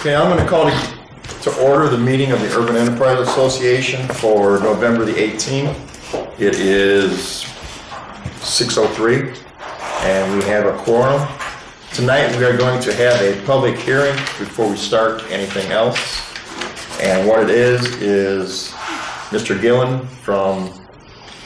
Okay, I'm going to call to order the meeting of the Urban Enterprise Association for November the 18th. It is 6:03 and we have a quorum. Tonight we are going to have a public hearing before we start anything else. And what it is Mr. Gillen from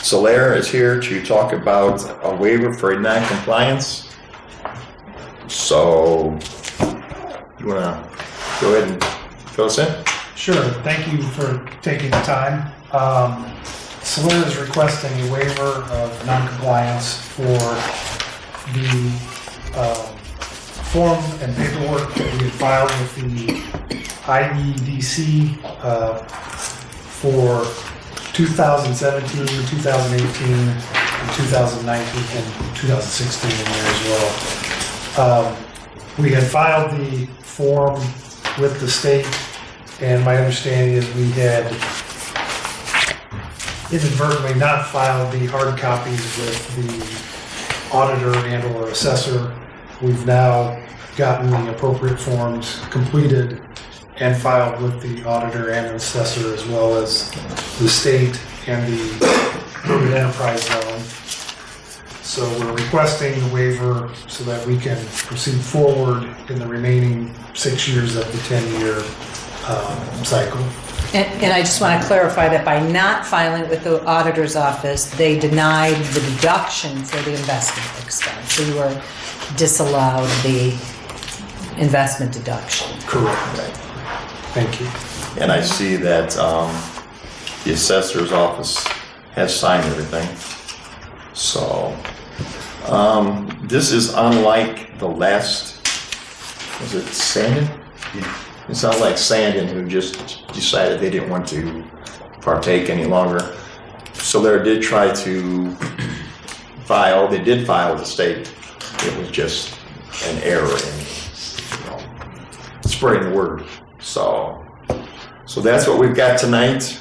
Solaire is here to talk about a waiver for a non-compliance. So, you want to go ahead and fill us in? Sure. Thank you for taking the time. Solaire is requesting a waiver of non-compliance for the form and paperwork that we had filed with the IEDC for 2017, 2018, and 2019, and 2016 in there as well. We had filed the form with the state, and my understanding is we had inadvertently not filed the hard copies with the auditor and or assessor. We've now gotten the appropriate forms completed and filed with the auditor and assessor, as well as the state and the urban enterprise zone. So we're requesting the waiver so that we can proceed forward in the remaining 6 years of the 10-year cycle. And I just want to clarify that by not filing with the auditor's office, they denied the deduction for the investment expense. So you were disallowed the investment deduction. Correct. Thank you. And I see that the assessor's office has signed everything. So, this is unlike the last, was it Sandin? Yeah. It's not like Sandin, who just decided they didn't want to partake any longer. So they did try to file, they did file with the state. It was just an error in spreading the word. So that's what we've got tonight.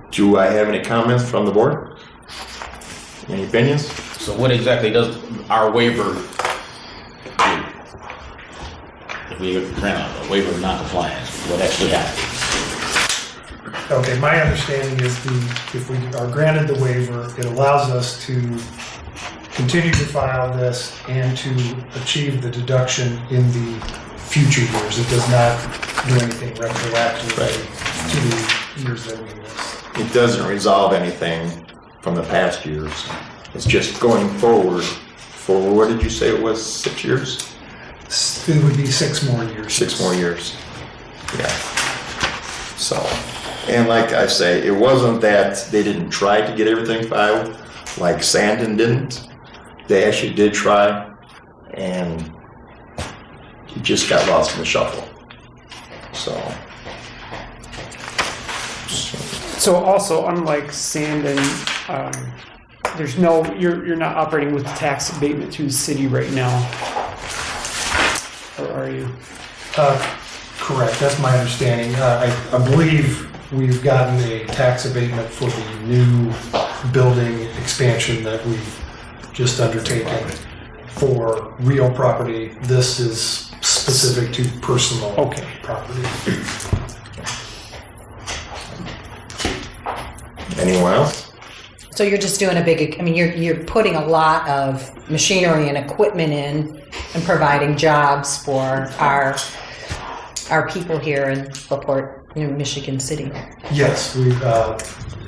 Do I have any comments from the board? Any opinions? So what exactly does our waiver do? If we grant a waiver of non-compliance, what actually happens? Okay, my understanding is if we are granted the waiver, it allows us to continue to file this and to achieve the deduction in the future years. It does not do anything retroactively to the years that we missed. It doesn't resolve anything from the past years. It's just going forward for, what did you say it was, 6 years? It would be 6 more years. 6 more years. Yeah. So, and like I say, it wasn't that they didn't try to get everything filed, like Sandin didn't. They actually did try, and it just got lost in the shuffle. So also, unlike Sandin, there's no, you're not operating with tax abatement through the city right now, or are you? Correct. That's my understanding. I believe we've gotten a tax abatement for the new building expansion that we've just undertaken for real property. This is specific to personal property. Anyone else? So you're just doing a big, I mean, you're putting a lot of machinery and equipment in and providing jobs for our people here in LaPorte, Michigan City. Yes, we're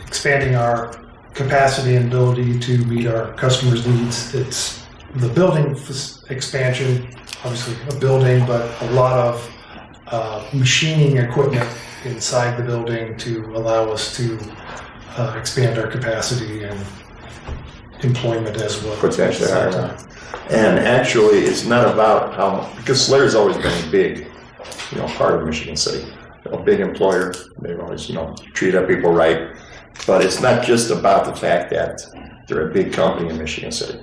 expanding our capacity and ability to meet our customers' needs. It's the building expansion, obviously a building, but a lot of machining equipment inside the building to allow us to expand our capacity and employment as well. Potentially higher. And actually, it's not about how, because Solaire's always been a big, part of Michigan City. A big employer. They've always, treated our people right. But it's not just about the fact that they're a big company in Michigan City.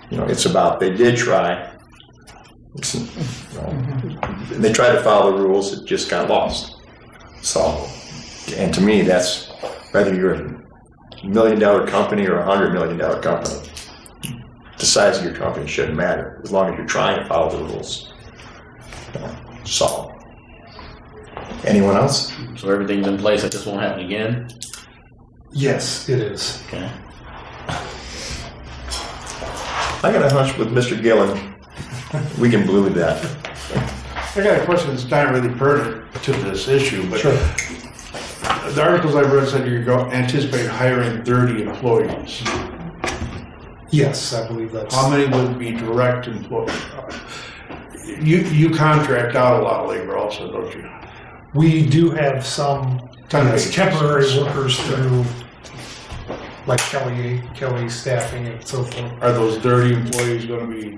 It's about, they did try. They tried to follow the rules. It just got lost. So, and to me, that's whether you're a $1 million company or a $100 million company. The size of your company shouldn't matter as long as you're trying to follow the rules. So, anyone else? So everything's in place, that this won't happen again? Yes, it is. Okay. I got a hunch with Mr. Gillen, we can believe that. I got a question that's not really pertinent to this issue, but Sure. the articles I've read said you anticipate hiring 30 employees. Yes, I believe that's. How many would be direct employees? You contract out a lot of labor also, don't you? We do have some yes, temporary workers through, like Kelly staffing and so forth. Are those 30 employees going to be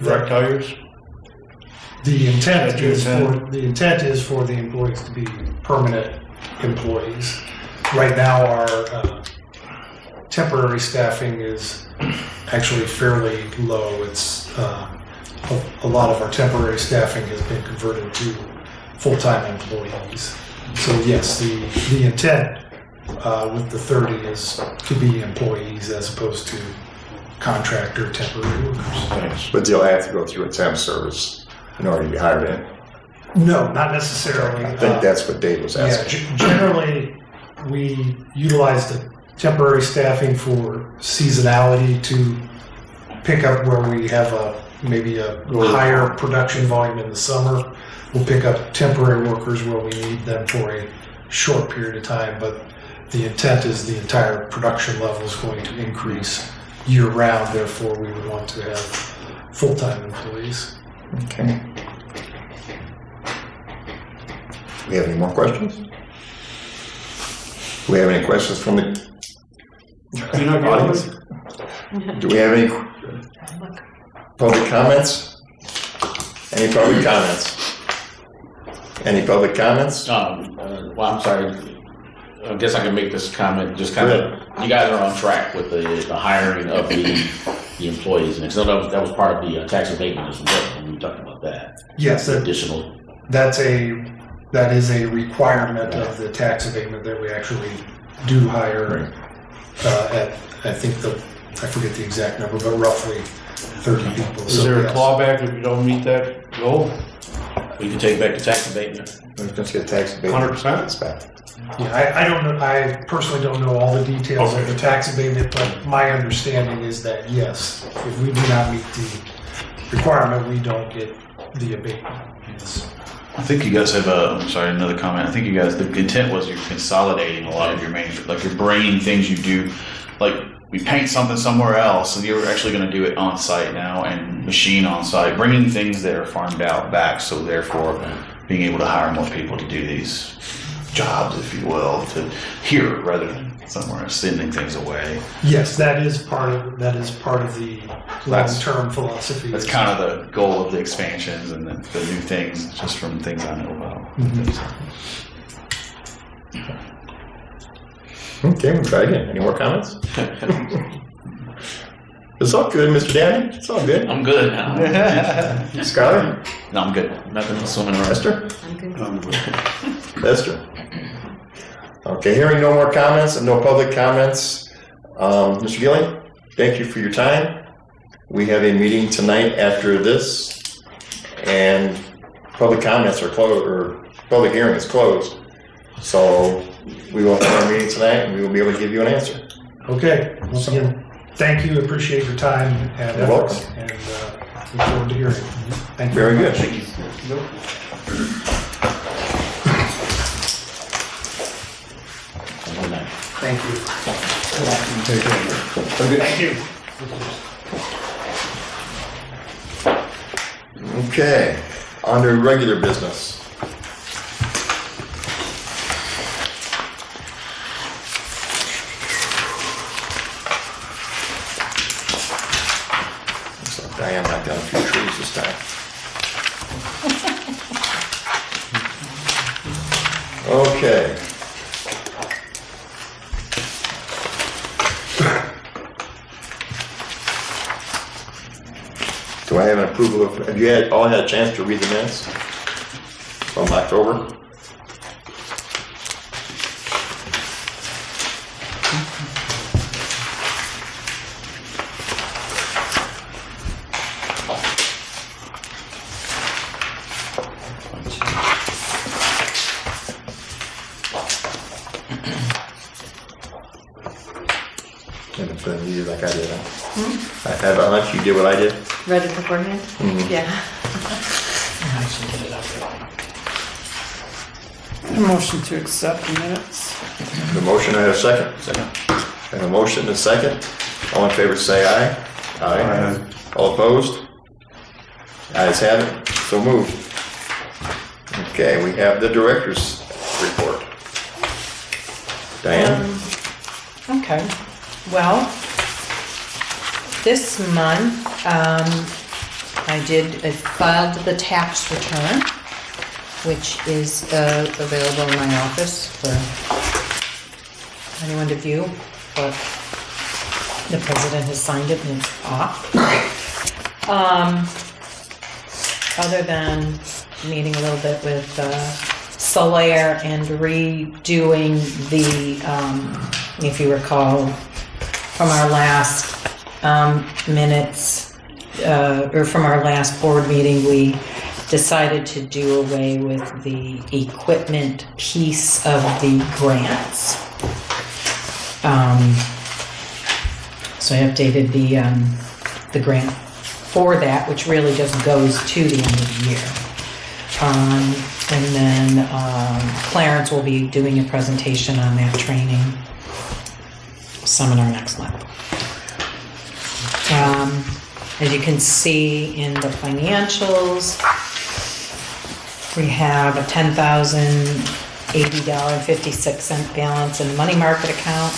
direct hires? The intent That's your is intent? for the employees to be permanent employees. Right now, our temporary staffing is actually fairly low. It's a lot of our temporary staffing has been converted to full-time employees. So yes, the intent with the 30 is to be employees as opposed to contractor temporary workers. Thanks. But they'll have to go through a temp service in order to be hired in. No, not necessarily. I think that's what Dave was Yeah, asking. generally, we utilize the temporary staffing for seasonality to pick up where we have maybe a higher production volume in the summer. We'll pick up temporary workers where we need them for a short period of time, but the intent is the entire production level is going to increase year-round, therefore we would want to have full-time employees. Okay. Do we have any more questions? Do we have any questions from the You know, audience? Do we have any public comments? Any public comments? Any public comments? Well, I'm sorry. I guess I can make this comment. Just kind of, you guys are on track with the hiring of the employees, and so that was part of the tax abatement as well. When we talked about that. Yes, Additional. that is a requirement of the tax abatement that we actually do hire at, I think I forget the exact number, but roughly 30 people. Is there a clawback if you don't meet that goal? We can take back the tax abatement. We're going to get tax abatement. 100%? back. Yeah, I don't know, I personally don't know all the details of the tax abatement, but my understanding is that yes, if we do not meet the requirement, we don't get the abatement. Yes. I think you guys have another comment. I think you guys, the intent was you're consolidating a lot of your like you're bringing things you do, like we paint something somewhere else and you're actually going to do it on site now and machine on site, bringing things that are farmed out back. So therefore being able to hire more people to do these jobs, if you will, to here rather than somewhere sending things away. Yes, that is part of the long-term philosophy. That's kind of the goal of the expansions and the new things, just from things I know about. Okay, we'll try again. Any more comments? It's all good, Mr. Danny. It's all good. I'm good now. Skylar? No, I'm good. Nothing else swimming around. Esther? I'm good. Esther? Okay, hearing no more comments and no public comments, Mr. Gilling, thank you for your time. We have a meeting tonight after this, and public comments are closed, or public hearing is closed. So we will have our meeting tonight, and we will be able to give you an answer. Okay, once again, thank you, appreciate your time and You're efforts, welcome. and look forward to hearing. Thank you. Very good. much. Thank you. Thank you. Thank you. Okay, under regular business. Looks like Diane knocked down a few trees this time. Okay. Do I have an approval of, have you all had a chance to read the minutes from October? I have a hunch you did what I did. Read it beforehand? Mhm. Yeah. I should get it up there. A motion to accept the minutes. The motion, I have a second. I have a motion and a second. All in favor say aye. Aye. All opposed? Ayes have it. So moved. Okay, we have the director's report. Diane? Okay, well, this month, I filed the tax return, which is available in my office for anyone to view, but the president has signed it and it's off. Other than meeting a little bit with Solaire and redoing the, if you recall, from our last minutes, or from our last board meeting, we decided to do away with the equipment piece of the grants. So I updated the grant for that, which really just goes to the end of the year. And then Clarence will be doing a presentation on that training seminar next month. As you can see in the financials, we have a $10,080.56 balance in the money market account,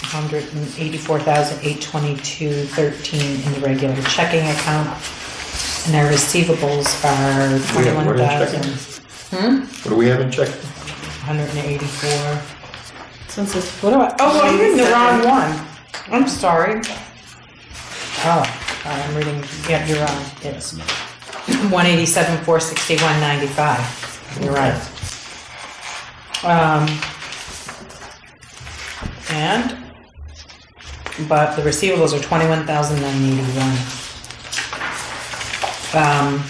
$184,822.13 in the regular checking account, and our receivables are $21,000. What do we have in check? 184. Since it's What do I? Oh, I'm reading the wrong one. I'm sorry. Oh, I'm reading. Yeah, you're wrong. It's 187,461.95. You're right. But the receivables are 21,981.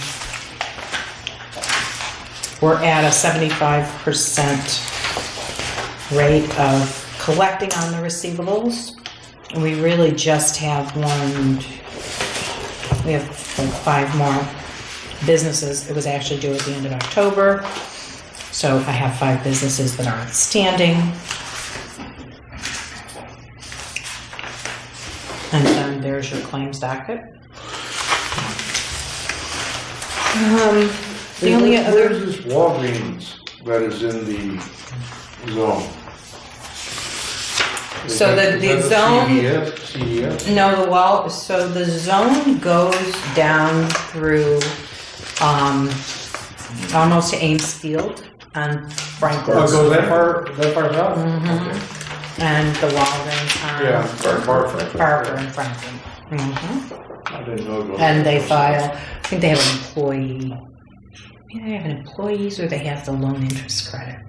We're at a 75% rate of collecting on the receivables. We really just have we have like 5 more businesses. It was actually due at the end of October. So I have 5 businesses that are outstanding. And then there's your claims docket. The only other... Where's this Walgreens that is in the zone? So the zone... CVS? No, so the zone goes down through almost to Ames Field on Franklin. Oh, go that far south? Mm-hmm. Okay. And the Walgreens on Parker and Franklin. Mm-hmm. I didn't know it was. And they file, I think they have an employee, maybe they have an employees or they have the loan interest credit.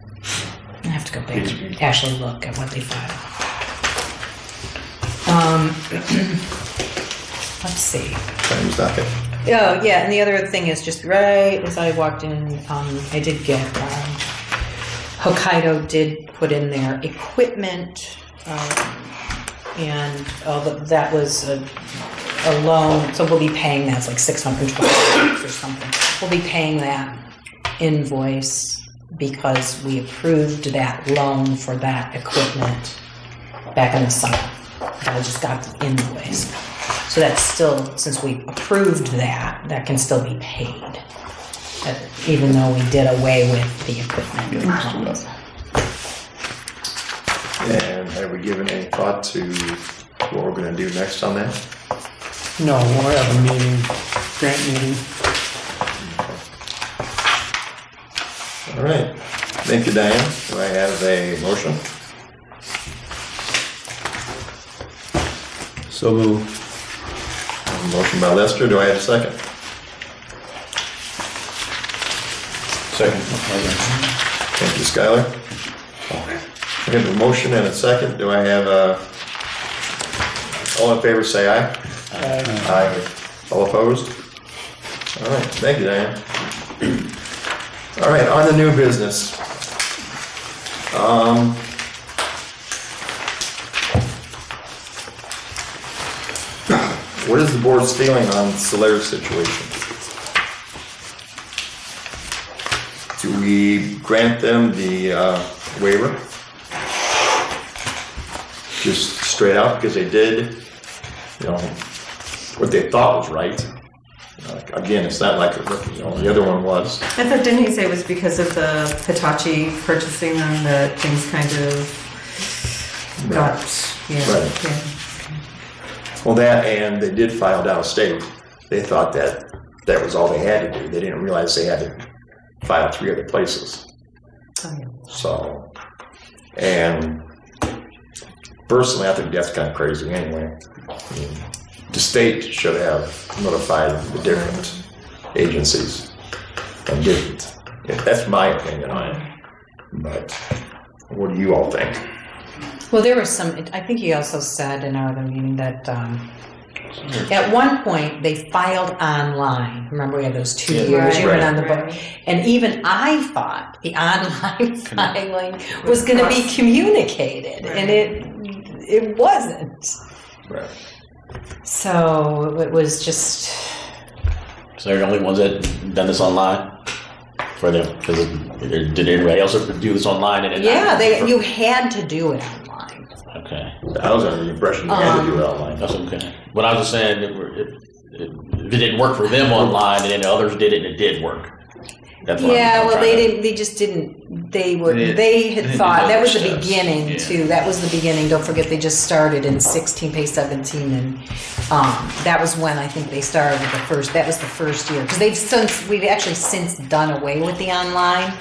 I have to go back and actually look at what they file. Let's see. Claims docket. Oh, yeah, and the other thing is just right as I walked in, I did get, Hokkaido did put in their equipment, and that was a loan, so we'll be paying that. It's like $620 or something. We'll be paying that invoice because we approved that loan for that equipment back in the summer. I just got the invoice. So that's still, since we approved that, that can still be paid, even though we did away with the equipment. And have we given any thought to what we're going to do next on that? No, we'll have a meeting, grant meeting. All right. Thank you, Diane. Do I have a motion? So moved. Motion by Lester. Do I have a second? Second. Thank you, Skylar. I have a motion and a second. Do I have all in favor say aye? Aye. All opposed? All right. Thank you, Diane. All right, on the new business. What is the board's feeling on Solaire's situation? Do we grant them the waiver? Just straight out because they did, what they thought was right. Again, it's not like the other one was. I thought, didn't he say it was because of the Hitachi purchasing them that things kind of got, Right. yeah. Well, that, and they did file down state. They thought that was all they had to do. They didn't realize they had to file 3 other places. Oh, yeah. So, and personally, I think that's kind of crazy anyway. I mean, the state should have notified the different agencies and didn't. Yeah, that's my opinion on it. But what do you all think? Well, there was some, I think he also said in our other meeting that at one point they filed online. Remember we had those 2 years you went on the book. And even I thought the online filing was going to be communicated and it wasn't. Right. So it was just... So they're the only ones that done this online for them? Because did anybody else do this online? You had to do it online. Okay. I was under the impression you had to do it online. That's okay. But I was just saying, if it didn't work for them online, and then others did it, and it did work. That's what they just didn't. They had thought that was the beginning too. That was the beginning. Don't forget, they just started in 16, pay 17, and that was when I think they started the first. That was the first year because we've actually since done away with the online.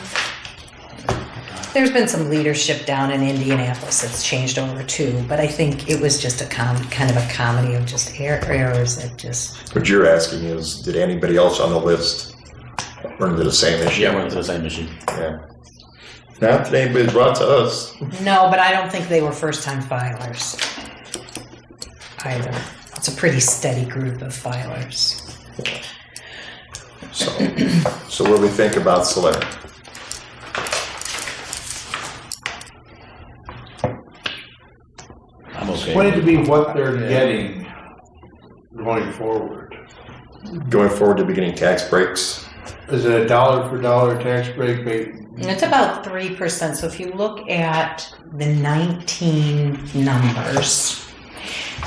There's been some leadership down in Indianapolis that's changed over too, but I think it was just a kind of a comedy of just errors that just. What you're asking is, did anybody else on the list run into the same issue? Yeah, run into the same issue. Yeah. Not that anybody's brought to us. No, but I don't think they were first-time filers either. It's a pretty steady group of filers. So what do we think about Solaire? I'm okay. Explain to me what they're getting going forward. Going forward to beginning tax breaks? Is it a dollar for dollar tax break? It's about 3%. So if you look at the 19 numbers,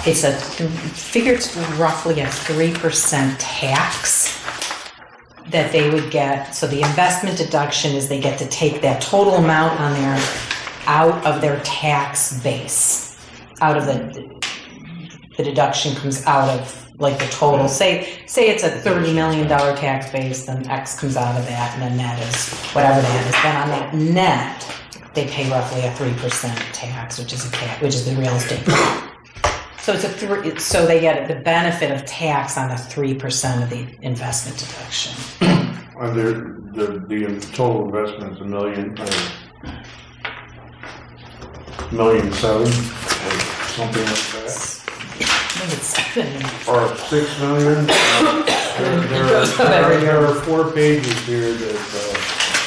it's it's roughly a 3% tax that they would get. So the investment deduction is they get to take that total amount on there out of their tax base. Out of the deduction comes out of like the total. Say it's a $30 million tax base, then X comes out of that, and then that is whatever that is. Then on that net, they pay roughly a 3% tax, which is the real estate. So so they get the benefit of tax on a 3% of the investment deduction. The total investment is $1.7 million, or something like that. I think it's Or $6 million. There are 4 pages here that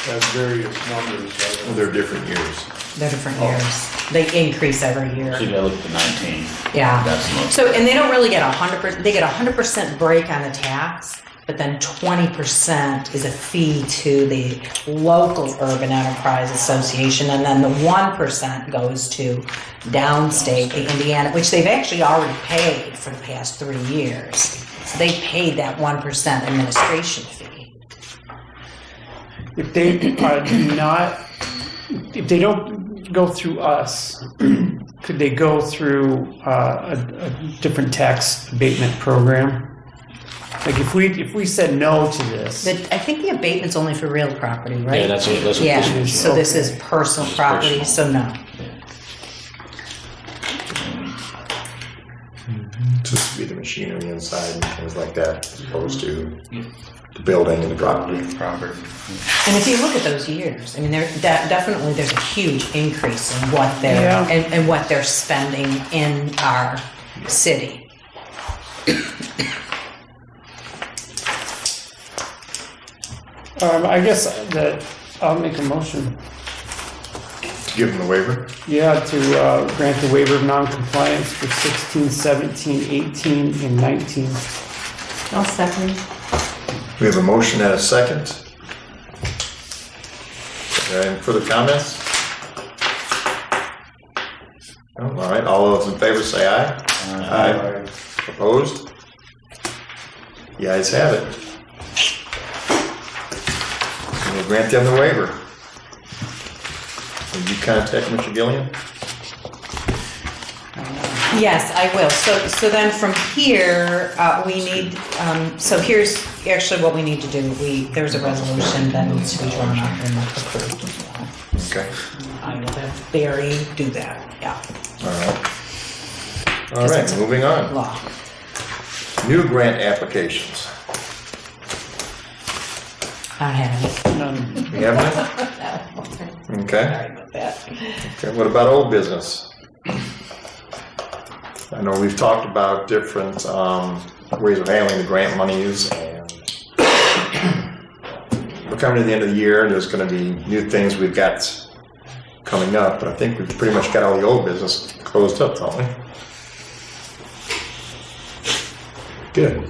have various numbers. They're different years. They're different years. They increase every year. So you gotta look at the 19. Yeah. That's the most. So, and they don't really get 100%, they get 100% break on the tax, but then 20% is a fee to the local urban enterprise association, and then the 1% goes to downstate Indiana, which they've actually already paid for the past 3 years. So they paid that 1% administration fee. If they if they don't go through us, could they go through a different tax abatement program? Like if we said no to this, I think the abatement's only for real property, right? Yeah, that's what this is. So this is personal property, personal. so no. Just to be the machinery inside and things like that, as opposed to the building and the property. And if you look at those years, I mean, definitely there's a huge increase in what they're and what they're spending in our city. I guess that I'll make a motion Give them the waiver. Yeah, to grant the waiver of non-compliance for 16, 17, 18, and 19. I'll second. We have a motion and a second. Any further comments? No? All right, all those in favor say aye. Aye. Opposed? The ayes have it. We'll grant them the waiver. Will you contact Mr. Gillian? Yes, I will. So then from here, we need, so here's actually what we need to do. There's a resolution that needs to be drawn up and approved as well. Okay. I will have Barry do that, yeah. All right, moving on. Law. New grant applications. I don't have None. We have none? any. Okay. Sorry about that. Okay, what about old business? I know we've talked about different ways of handling the grant monies, and we're coming to the end of the year. There's going to be new things we've got coming up, but I think we've pretty much got all the old business closed up, don't we? Good.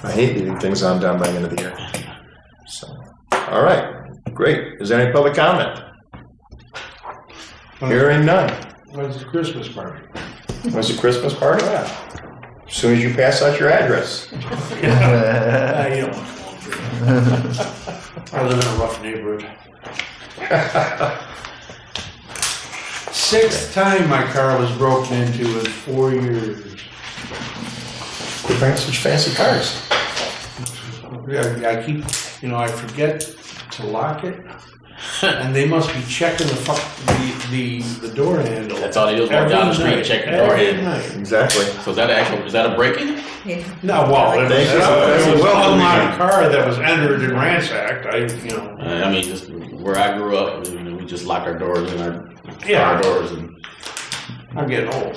I hate leaving things undone by the end of the year. So, all right, great. Is there any public comment? Hearing none. When's the Christmas party? When's the Christmas party? As soon as you pass out your address. You don't want to go through. I live in a rough neighborhood. Sixth time my car was broken into in 4 years. Quit buying such fancy cars. I keep, I forget to lock it, and they must be checking the door handle. That's all they do is walk down the street and check the door Every handle. night. Exactly. So is that a break-in? Yeah. No, well, it Thank you. was an unlocked car that was entered and ransacked. I mean, just where I grew up, we just lock our doors and our car doors. And I'm getting old.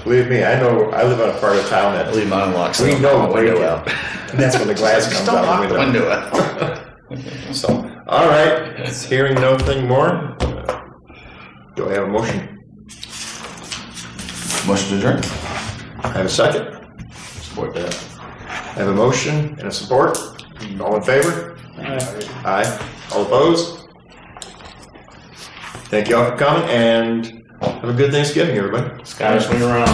Believe me, I know. I live on a part of town that Leave mine unlocked. we know window break out. and that's when the glass comes Don't out lock the the window. window out. So, all right. Hearing nothing more, do I have a motion? Motion to adjourn. I have a second. support that. I have a motion and a support. All in favor? Aye. All opposed? Thank you all for coming, and have a good Thanksgiving, everybody. Sky swing around.